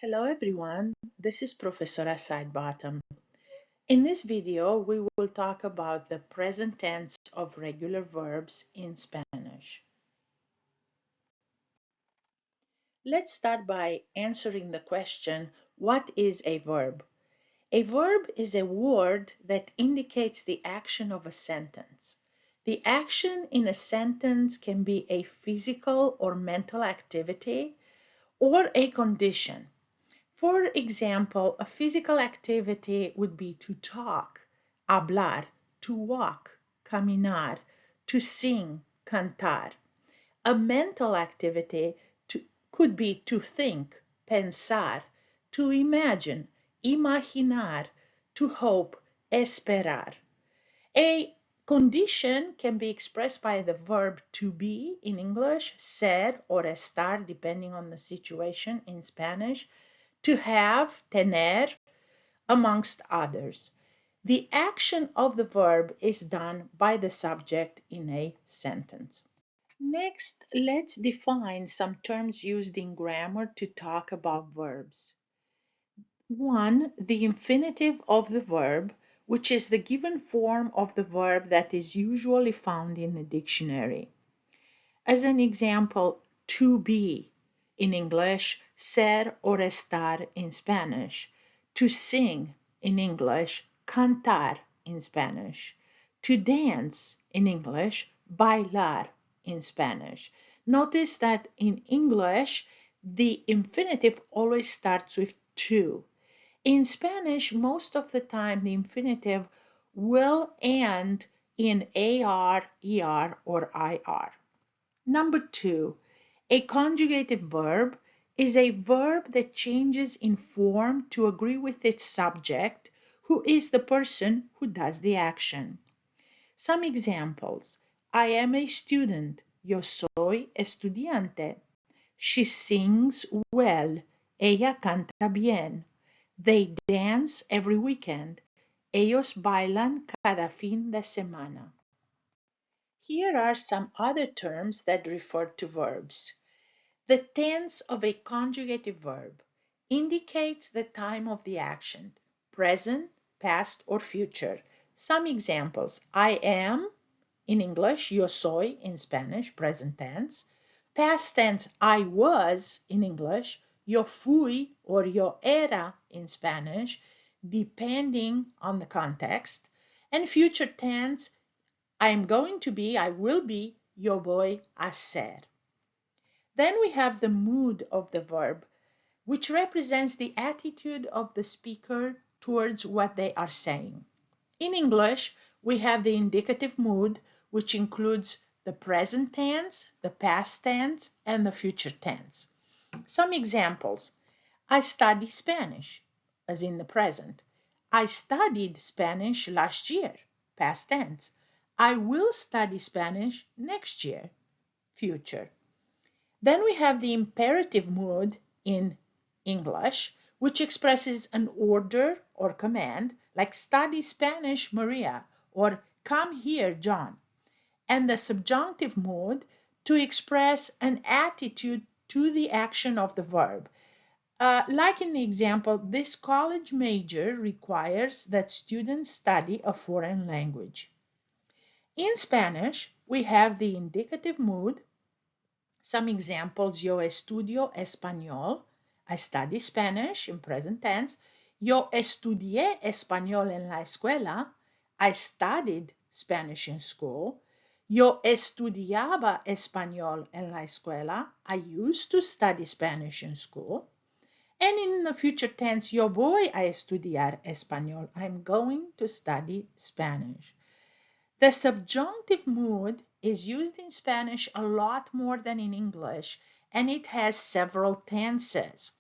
Hello everyone, this is Professor Aside Bottom. In this video, we will talk about the present tense of regular verbs in Spanish. Let's start by answering the question, what is a verb? A verb is a word that indicates the action of a sentence. The action in a sentence can be a physical or mental activity or a condition. For example, a physical activity would be to talk, hablar, to walk, caminar, to sing, cantar. A mental activity could be to think, pensar, to imagine, imaginar, to hope, esperar. A condition can be expressed by the verb to be in English, ser or estar, depending on the situation in Spanish, to have, tener, amongst others. The action of the verb is done by the subject in a sentence. Next, let's define some terms used in grammar to talk about verbs. 1. The infinitive of the verb, which is the given form of the verb that is usually found in the dictionary. As an example, to be in English, ser or estar in Spanish. To sing in English, cantar in Spanish. To dance in English, bailar in Spanish. Notice that in English, the infinitive always starts with to. In Spanish, most of the time, the infinitive will end in AR, ER, or IR. Number 2, a conjugated verb is a verb that changes in form to agree with its subject, who is the person who does the action. Some examples. I am a student. Yo soy estudiante. She sings well. Ella canta bien. They dance every weekend. Ellos bailan cada fin de semana. Here are some other terms that refer to verbs. The tense of a conjugative verb indicates the time of the action, present, past, or future. Some examples. I am, in English, yo soy, in Spanish, present tense. Past tense, I was, in English, yo fui or yo era, in Spanish, depending on the context. And future tense, I am going to be, I will be, yo voy a ser. Then we have the mood of the verb, which represents the attitude of the speaker towards what they are saying. In English, we have the indicative mood, which includes the present tense, the past tense, and the future tense. Some examples. I study Spanish, as in the present. I studied Spanish last year, past tense. I will study Spanish next year, future. Then we have the imperative mood in English, which expresses an order or command, like study Spanish, Maria, or come here, John. And the subjunctive mood to express an attitude to the action of the verb. Like in the example, this college major requires that students study a foreign language. In Spanish, we have the indicative mood. Some examples, yo estudio español, I study Spanish in present tense. Yo estudié español en la escuela, I studied Spanish in school. Yo estudiaba español en la escuela, I used to study Spanish in school. And in the future tense, yo voy a estudiar español, I'm going to study Spanish. The subjunctive mood is used in Spanish a lot more than in English, and it has several tenses.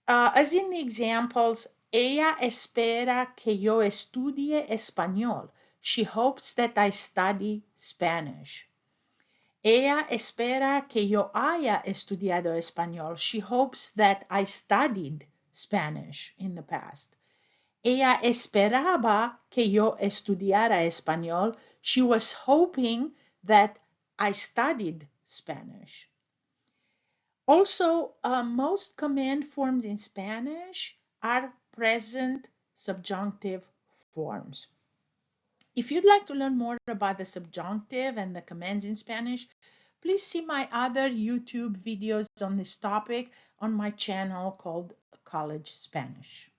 As in the examples, ella espera que yo estudie español. She hopes that I study Spanish. Ella espera que yo haya estudiado español. She hopes that I studied Spanish in the past. Ella esperaba que yo estudiara español. She was hoping that I studied Spanish. Also, most command forms in Spanish are present subjunctive forms. If you'd like to learn more about the subjunctive and the commands in Spanish, please see my other YouTube videos on this topic on my channel called College Spanish.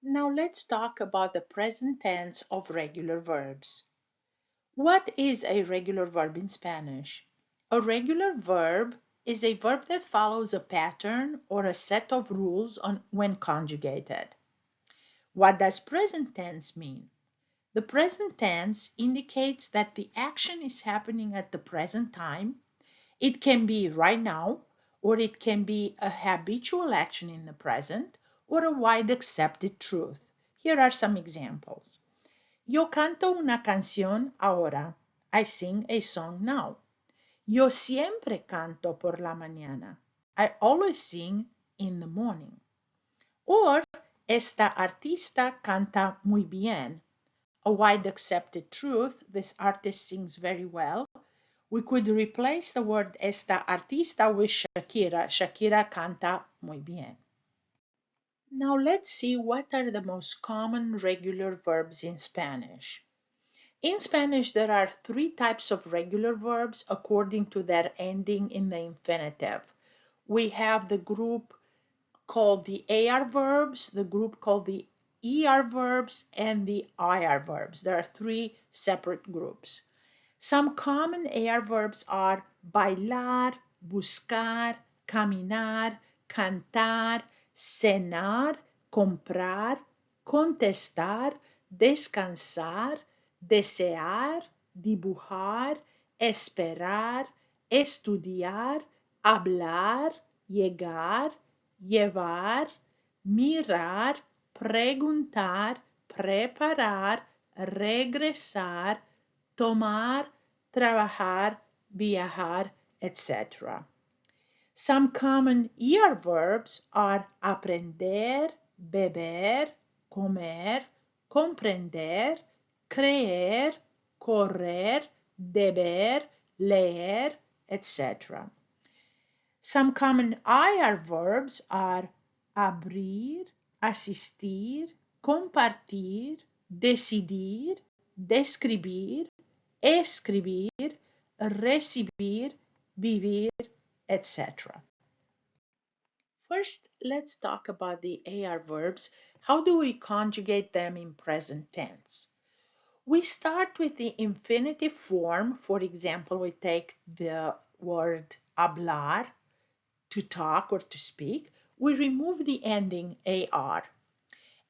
Now let's talk about the present tense of regular verbs. What is a regular verb in Spanish? A regular verb is a verb that follows a pattern or a set of rules when conjugated. What does present tense mean? The present tense indicates that the action is happening at the present time. It can be right now, or it can be a habitual action in the present, or a wide accepted truth. Here are some examples. Yo canto una canción ahora. I sing a song now. Yo siempre canto por la mañana. I always sing in the morning. Or, esta artista canta muy bien. A wide accepted truth, this artist sings very well. We could replace the word esta artista with Shakira. Shakira canta muy bien. Now let's see what are the most common regular verbs in Spanish. In Spanish, there are three types of regular verbs according to their ending in the infinitive. We have the group called the AR verbs, the group called the ER verbs, and the IR verbs. There are three separate groups. Some common AR verbs are bailar, buscar, caminar, cantar, cenar, comprar, contestar, descansar, desear, dibujar, esperar, estudiar, hablar, llegar, llevar, mirar, preguntar, preparar, regresar, tomar, trabajar, viajar, etc. Some common ER verbs are aprender, beber, comer, comprender, creer, correr, deber, leer, etc. Some common IR verbs are abrir, asistir, compartir, decidir, describir, escribir, recibir, vivir, etc. First, let's talk about the AR verbs. How do we conjugate them in present tense? We start with the infinitive form. For example, we take the word hablar, to talk or to speak. We remove the ending AR.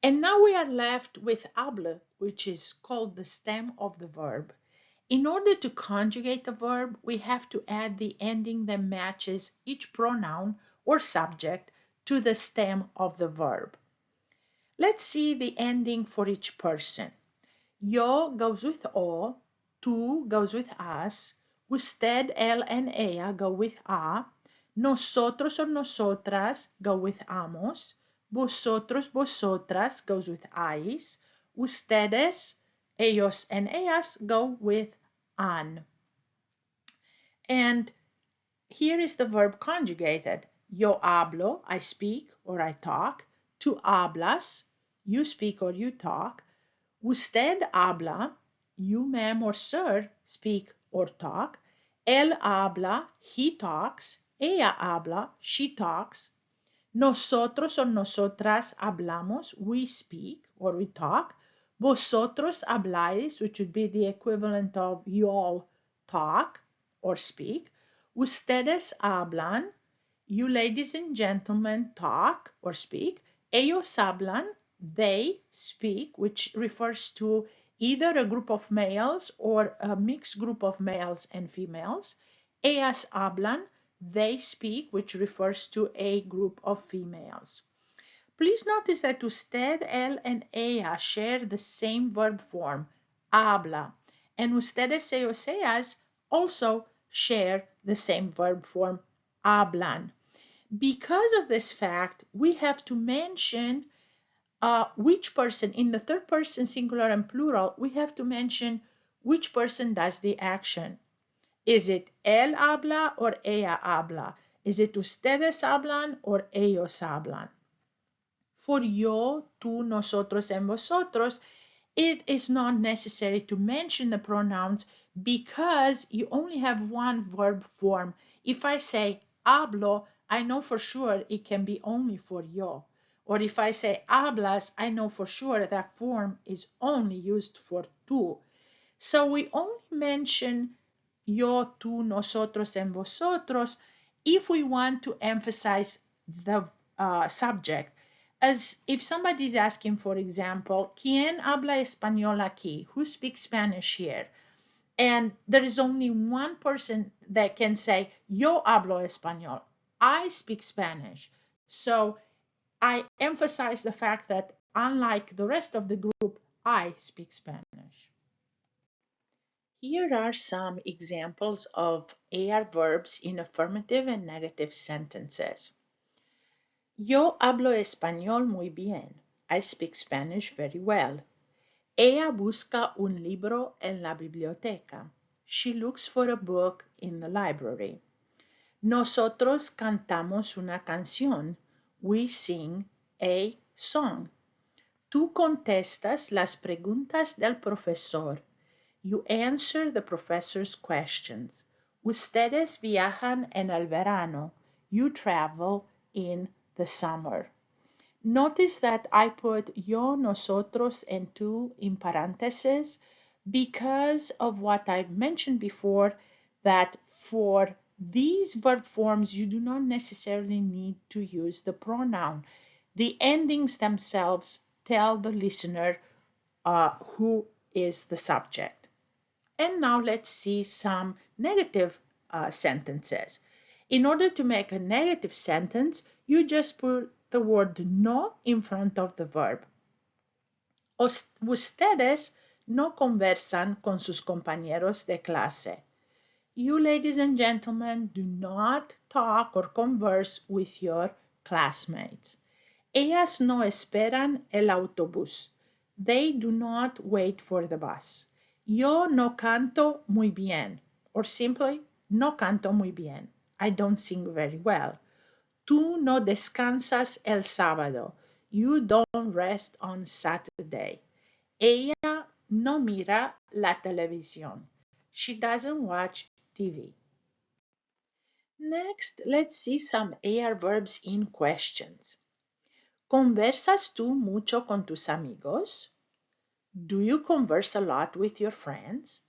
And now we are left with hable, which is called the stem of the verb. In order to conjugate a verb, we have to add the ending that matches each pronoun or subject to the stem of the verb. Let's see the ending for each person. Yo goes with o, tú goes with us, usted, él, and ella go with a, nosotros or nosotras go with amos, vosotros, vosotras goes with ais, ustedes, ellos, and ellas go with an. And here is the verb conjugated. Yo hablo, I speak or I talk. Tú hablas, you speak or you talk. Usted habla, you ma'am or sir speak or talk. Él habla, he talks. Ella habla, she talks. Nosotros or nosotras hablamos, we speak or we talk. Vosotros habláis, which would be the equivalent of you all talk or speak. Ustedes hablan, you ladies and gentlemen talk or speak. Ellos hablan, they speak, which refers to either a group of males or a mixed group of males and females. Ellas hablan, they speak, which refers to a group of females. Please notice that usted, él, and ella share the same verb form, habla, and ustedes, ellos, ellas also share the same verb form, hablan. Because of this fact, we have to mention which person, in the third person singular and plural, we have to mention which person does the action. Is it él habla or ella habla? Is it ustedes hablan or ellos hablan? For yo, tú, nosotros, and vosotros, it is not necessary to mention the pronouns because you only have one verb form. If I say hablo, I know for sure it can be only for yo. Or if I say hablas, I know for sure that form is only used for tú. So we only mention yo, tú, nosotros, and vosotros if we want to emphasize the subject. As if somebody is asking, for example, ¿Quién habla español aquí? Who speaks Spanish here? And there is only one person that can say, Yo hablo español. I speak Spanish. So I emphasize the fact that unlike the rest of the group, I speak Spanish. Here are some examples of AR verbs in affirmative and negative sentences. Yo hablo español muy bien. I speak Spanish very well. Ella busca un libro en la biblioteca. She looks for a book in the library. Nosotros cantamos una canción. We sing a song. Tú contestas las preguntas del profesor. You answer the professor's questions. Ustedes viajan en el verano. You travel in the summer. Notice that I put yo, nosotros, and tú in parentheses because of what I mentioned before, that for these verb forms, you do not necessarily need to use the pronoun. The endings themselves tell the listener who is the subject. And now let's see some negative sentences. In order to make a negative sentence, you just put the word no in front of the verb. Ustedes no conversan con sus compañeros de clase. You, ladies and gentlemen, do not talk or converse with your classmates. Ellas no esperan el autobús. They do not wait for the bus. Yo no canto muy bien, or simply, no canto muy bien. I don't sing very well. Tú no descansas el sábado. You don't rest on Saturday. Ella no mira la televisión. She doesn't watch TV. Next, let's see some AR verbs in questions. ¿Conversas tú mucho con tus amigos? Do you converse a lot with your friends?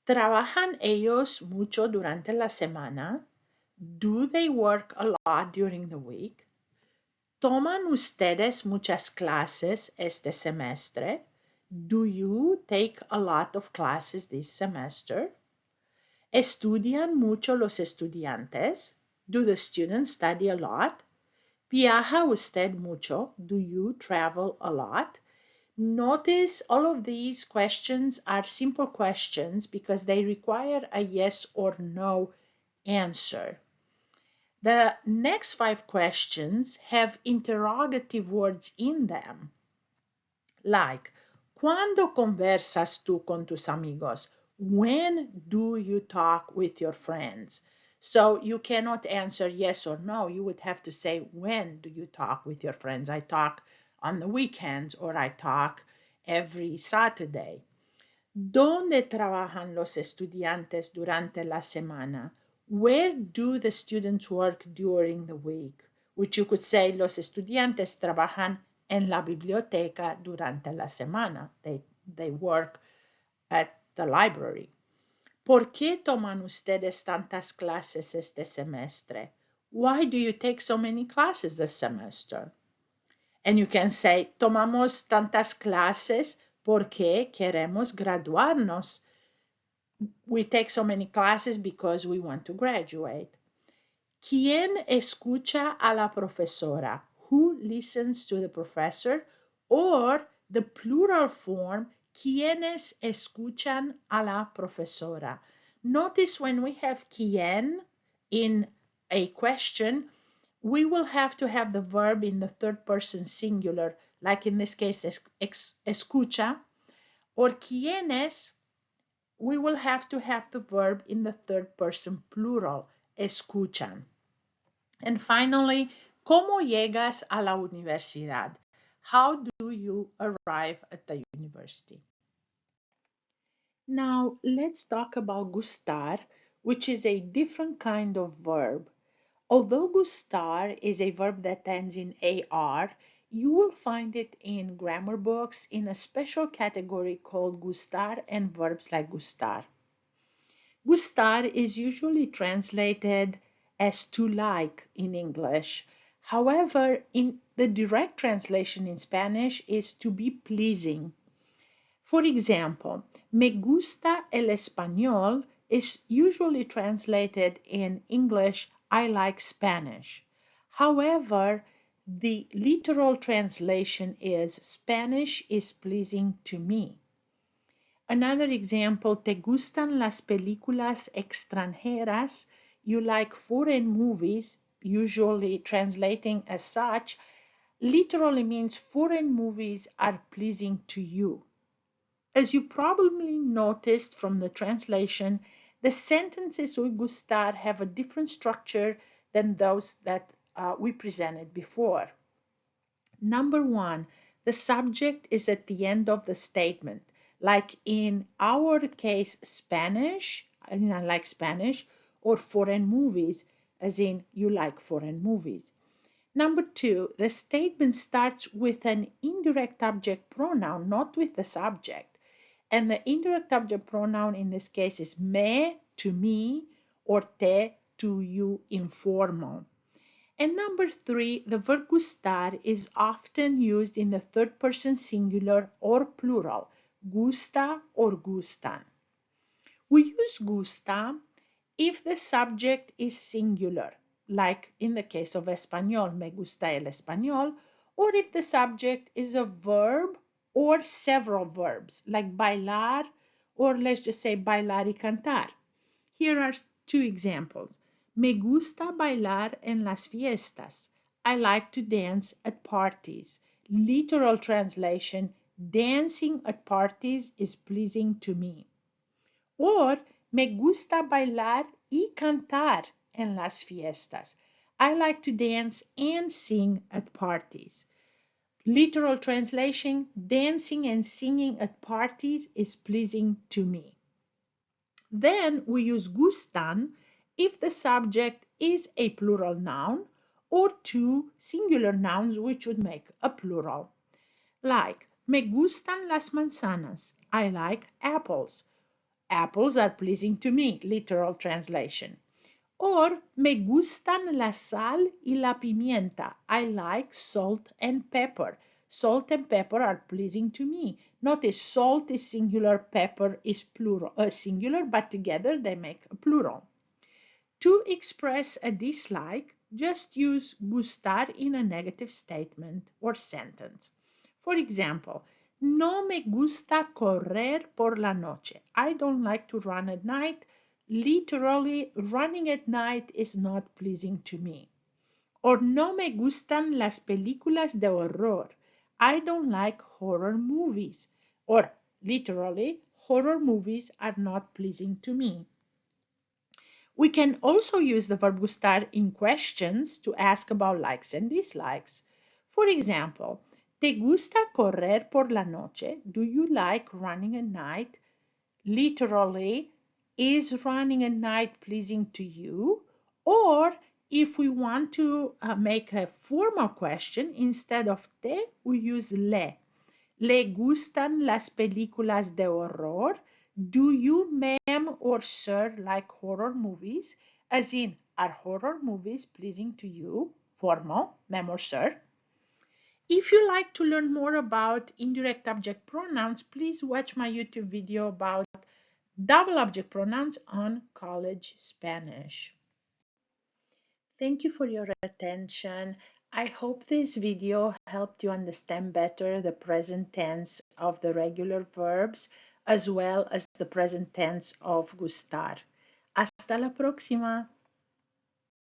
¿Trabajan ellos mucho durante la semana? Do they work a lot during the week? ¿Toman ustedes muchas clases este semestre? Do you take a lot of classes this semester? ¿Estudian mucho los estudiantes? Do the students study a lot? ¿Viaja usted mucho? Do you travel a lot? Notice all of these questions are simple questions because they require a yes or no answer. The next 5 questions have interrogative words in them, like, ¿Cuándo conversas tú con tus amigos? When do you talk with your friends? So you cannot answer yes or no. You would have to say, when do you talk with your friends? I talk on the weekends, or I talk every Saturday. ¿Dónde trabajan los estudiantes durante la semana? Where do the students work during the week? Which you could say, los estudiantes trabajan en la biblioteca durante la semana. They work at the library. ¿Por qué toman ustedes tantas clases este semestre? Why do you take so many classes this semester? And you can say, tomamos tantas clases porque queremos graduarnos. We take so many classes because we want to graduate. ¿Quién escucha a la profesora? Who listens to the professor? Or the plural form, ¿quiénes escuchan a la profesora? Notice when we have quién in a question, we will have to have the verb in the third person singular, like in this case, escucha, or quiénes, we will have to have the verb in the third person plural, escuchan. And finally, ¿cómo llegas a la universidad? How do you arrive at the university? Now, let's talk about gustar, which is a different kind of verb. Although gustar is a verb that ends in AR, you will find it in grammar books in a special category called gustar and verbs like gustar. Gustar is usually translated as to like in English. However, in the direct translation in Spanish is to be pleasing. For example, me gusta el español is usually translated in English, I like Spanish. However, the literal translation is Spanish is pleasing to me. Another example, ¿te gustan las películas extranjeras? You like foreign movies, usually translating as such, literally means foreign movies are pleasing to you. As you probably noticed from the translation, the sentences with gustar have a different structure than those that we presented before. Number one, the subject is at the end of the statement. Like in our case, Spanish, I like Spanish, or foreign movies, as in you like foreign movies. Number two, the statement starts with an indirect object pronoun, not with the subject. And the indirect object pronoun in this case is me, to me, or te, to you, informal. And number three, the verb gustar is often used in the third person singular or plural, gusta or gustan. We use gusta if the subject is singular, like in the case of español, me gusta el español, or if the subject is a verb or several verbs, like bailar, or let's just say bailar y cantar. Here are two examples. Me gusta bailar en las fiestas. I like to dance at parties. Literal translation, dancing at parties is pleasing to me. Or me gusta bailar y cantar en las fiestas. I like to dance and sing at parties. Literal translation, dancing and singing at parties is pleasing to me. Then we use gustan if the subject is a plural noun or two singular nouns which would make a plural. Like, me gustan las manzanas. I like apples. Apples are pleasing to me, literal translation. Or, me gustan la sal y la pimienta. I like salt and pepper. Salt and pepper are pleasing to me. Notice salt is singular, pepper is plural, singular, but together they make a plural. To express a dislike, just use gustar in a negative statement or sentence. For example, no me gusta correr por la noche. I don't like to run at night. Literally, running at night is not pleasing to me. Or no me gustan las películas de horror. I don't like horror movies. Or literally, horror movies are not pleasing to me. We can also use the verb gustar in questions to ask about likes and dislikes. For example, ¿te gusta correr por la noche? Do you like running at night? Literally, is running at night pleasing to you? Or if we want to make a formal question, instead of te, we use le. ¿Le gustan las películas de horror? Do you, ma'am or sir, like horror movies? As in, are horror movies pleasing to you? Formal, ma'am or sir. If you like to learn more about indirect object pronouns, please watch my YouTube video about double object pronouns on college Spanish. Thank you for your attention. I hope this video helped you understand better the present tense of the regular verbs as well as the present tense of gustar. Hasta la próxima.